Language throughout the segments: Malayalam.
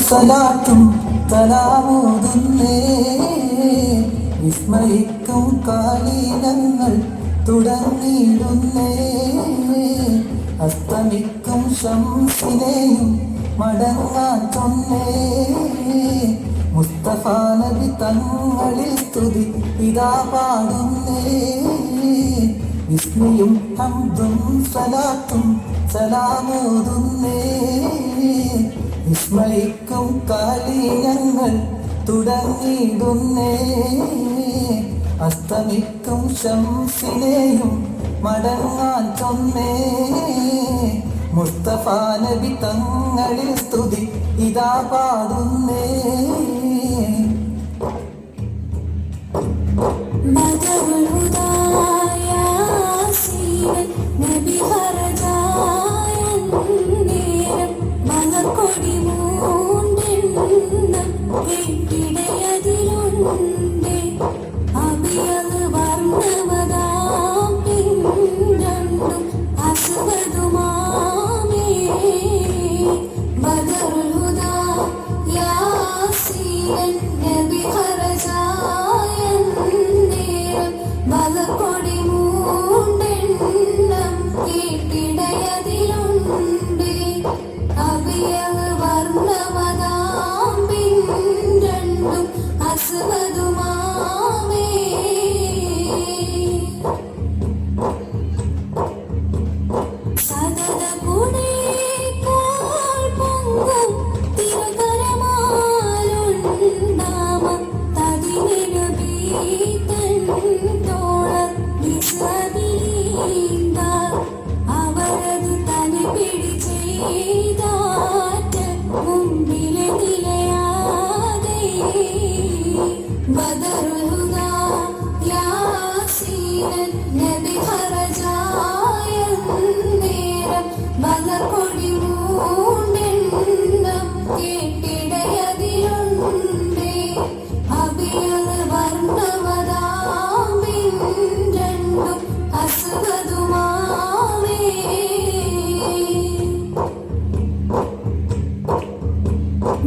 സലാത്തും സലാമോതുന്നേ വിസ്മയിക്കും കാലീനങ്ങൾ തുടങ്ങിയിടുന്നേ അസ്തമിക്കും ശംസിനെയും മടങ്ങാൻ ചൊന്നേ മുസ്തഫ നബി തങ്ങളിൽ സ്തുതി ഇതാ പാടുന്നേ വിസ്മയും ഹംദും സലാത്തും സലാമോതുന്നേ വിസ്മയിക്കും കാലീനങ്ങൾ തുടങ്ങിയിടുന്നേ അസ്തമിക്കും ശംസിനെയും മടങ്ങാൻ ചൊന്നേ മുസ്തഫ നബി തങ്ങളിൽ സ്തുതി ഇതാ പാടുന്നേ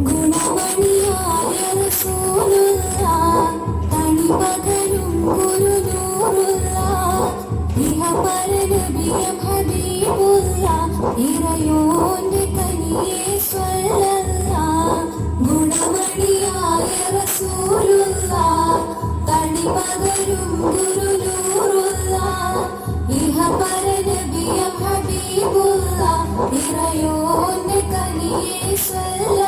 ഗുണ